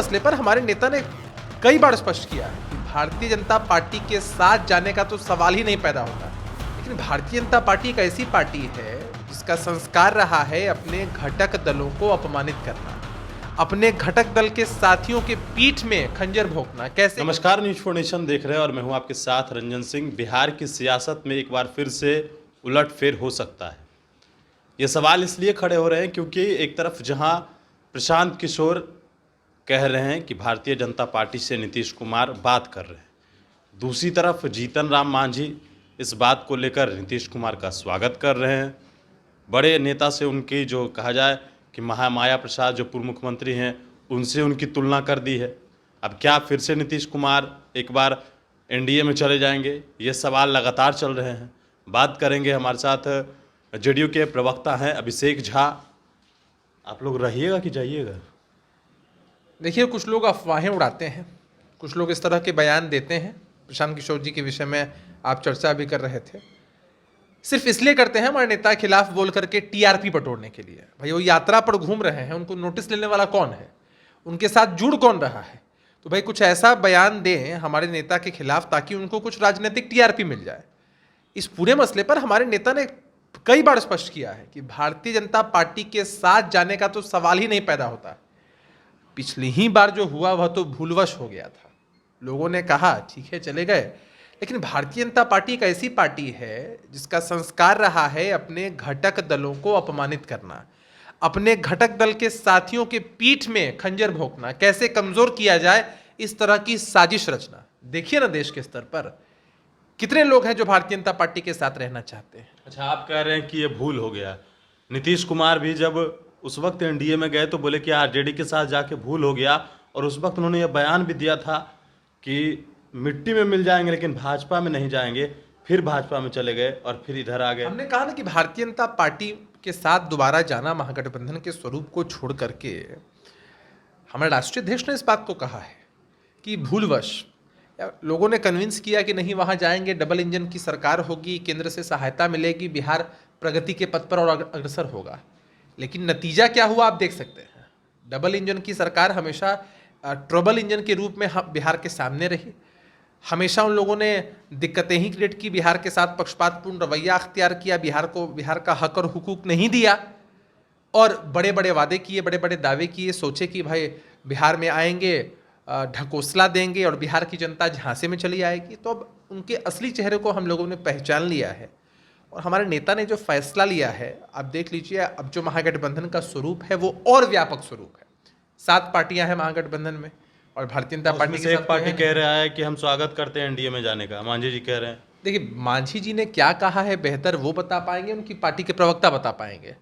मसले पर हमारे नेता ने कई बार स्पष्ट किया कि भारतीय जनता पार्टी के साथ जाने का तो सवाल ही नहीं पैदा होता। लेकिन भारतीय जनता पार्टी एक ऐसी पार्टी है जिसका संस्कार रहा है अपने घटक दलों को अपमानित करना, अपने घटक दल के साथियों के पीठ में खंजर भोंकना। कैसे? नमस्कार, न्यूज़ फॉर नेशन देख रहे हैं और मैं हूं आपके साथ रंजन सिंह। बिहार की सियासत में एक बार फिर से उलटफेर हो सकता है। ये सवाल इसलिए खड़े हो रहे हैं क्योंकि एक तरफ जहां प्रशांत किशोर कह रहे हैं कि भारतीय जनता पार्टी से नीतीश कुमार बात कर रहे हैं, दूसरी तरफ जीतन राम मांझी इस बात को लेकर नीतीश कुमार का स्वागत कर रहे हैं। बड़े नेता से उनकी जो कहा जाए कि महामाया प्रसाद जो पूर्व मुख्यमंत्री हैं उनसे उनकी तुलना कर दी है। अब क्या फिर से नीतीश कुमार एक बार एनडीए में चले जाएंगे? ये सवाल लगातार चल रहे हैं। बात करेंगे, हमारे साथ जेडीयू के प्रवक्ता हैं अभिषेक झा। आप लोग रहिएगा कि जाइएगा? देखिए, कुछ लोग अफवाहें उड़ाते हैं, कुछ लोग इस तरह के बयान देते हैं। प्रशांत किशोर जी के विषय में आप चर्चा भी कर रहे थे, सिर्फ इसलिए करते हैं हमारे नेता के खिलाफ बोल करके टीआरपी बटोरने के लिए। भाई वो यात्रा पर घूम रहे हैं, उनको नोटिस लेने वाला कौन है? उनके साथ जुड़ कौन रहा है? तो भाई कुछ ऐसा बयान दें हमारे नेता के खिलाफ ताकि उनको कुछ राजनीतिक टीआरपी मिल जाए। इस पूरे मसले पर हमारे नेता ने कई बार स्पष्ट किया है कि भारतीय जनता पार्टी के साथ जाने का तो सवाल ही नहीं पैदा होता। पिछली ही बार जो हुआ वह तो भूलवश हो गया था। लोगों ने कहा ठीक है चले गए, लेकिन भारतीय जनता पार्टी एक ऐसी पार्टी है जिसका संस्कार रहा है अपने घटक दलों को अपमानित करना, अपने घटक दल के साथियों के पीठ में खंजर भोंकना, कैसे कमजोर किया जाए इस तरह की साजिश रचना। देखिए ना, देश के स्तर पर कितने लोग हैं जो भारतीय जनता पार्टी के साथ रहना चाहते हैं। अच्छा, आप कह रहे हैं कि ये भूल हो गया। नीतीश कुमार भी जब उस वक्त एनडीए में गए तो बोले कि आरजेडी के साथ जाके भूल हो गया, और उस वक्त उन्होंने ये बयान भी दिया था कि मिट्टी में मिल जाएंगे लेकिन भाजपा में नहीं जाएंगे। फिर भाजपा में चले गए और फिर इधर आ गए। हमने कहा ना कि भारतीय जनता पार्टी के साथ दोबारा जाना महागठबंधन के स्वरूप को छोड़ करके, हमारे राष्ट्रीय अध्यक्ष ने इस बात को कहा है कि भूलवश लोगों ने कन्विंस किया कि नहीं वहां जाएंगे, डबल इंजन की सरकार होगी, केंद्र से सहायता मिलेगी, बिहार प्रगति के पथ पर और अग्रसर होगा। लेकिन नतीजा क्या हुआ आप देख सकते हैं। डबल इंजन की सरकार हमेशा ट्रबल इंजन के रूप में बिहार के सामने रही। हमेशा उन लोगों ने दिक्कतें ही क्रिएट की, बिहार के साथ पक्षपातपूर्ण रवैया अख्तियार किया, बिहार का हक और हुकूक नहीं दिया, और बड़े बड़े वादे किए, बड़े बड़े दावे किए, सोचे कि भाई बिहार में आएंगे, ढकोसला देंगे और बिहार की जनता झांसे में चली आएगी। तो अब उनके असली चेहरे को हम लोगों ने पहचान लिया है, और हमारे नेता ने जो फैसला लिया है, आप देख लीजिए, अब जो महागठबंधन का स्वरूप है वो और व्यापक स्वरूप है। 7 पार्टियां हैं महागठबंधन में, और भारतीय जनता पार्टी से एक पार्टी कह रहा है कि हम स्वागत करते हैं एनडीए में जाने का। मांझी जी कह रहे हैं। देखिए, मांझी जी ने क्या कहा है बेहतर वो बता पाएंगे, उनकी पार्टी के प्रवक्ता बता पाएंगे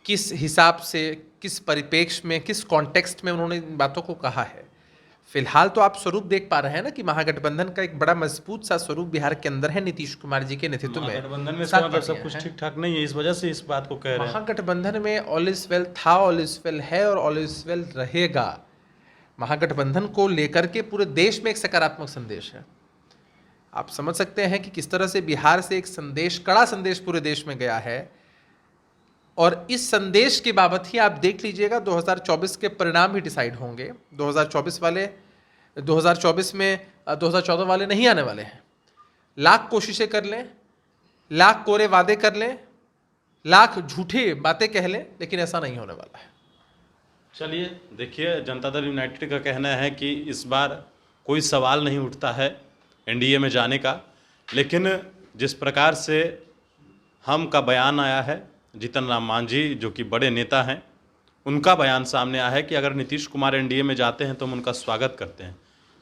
किस हिसाब से, किस परिप्रेक्ष्य में, किस कॉन्टेक्स्ट में उन्होंने इन बातों को कहा है। फिलहाल तो आप स्वरूप देख पा रहे हैं ना कि महागठबंधन का एक बड़ा मजबूत सा स्वरूप बिहार के अंदर है नीतीश कुमार जी के नेतृत्व में। महागठबंधन में सब कुछ ठीक ठाक नहीं है, इस वजह से इस बात को कह रहे हैं। महागठबंधन में ऑल इज वेल था, ऑल इज वेल है और ऑल इज वेल रहेगा। महागठबंधन को लेकर के पूरे देश में एक सकारात्मक संदेश है। आप समझ सकते हैं कि किस तरह से बिहार से एक संदेश, कड़ा संदेश पूरे देश में गया है, और इस संदेश के बाबत ही आप देख लीजिएगा 2024 के परिणाम भी डिसाइड होंगे। 2024 में 2014 वाले नहीं आने वाले हैं। लाख कोशिशें कर लें, लाख कोरे वादे कर लें, लाख झूठी बातें कह लें, लेकिन ऐसा नहीं होने वाला है। चलिए देखिए, जनता दल यूनाइटेड का कहना है कि इस बार कोई सवाल नहीं उठता है एनडीए में जाने का, लेकिन जिस प्रकार से हम का बयान आया है, जीतन राम मांझी जो कि बड़े नेता हैं, उनका बयान सामने आया है कि अगर नीतीश कुमार एनडीए में जाते हैं तो हम उनका स्वागत करते हैं।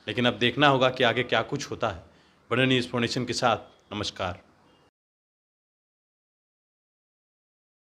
लेकिन अब देखना होगा कि आगे क्या कुछ होता है। बड़े न्यूज़ फॉर नेशन के साथ नमस्कार।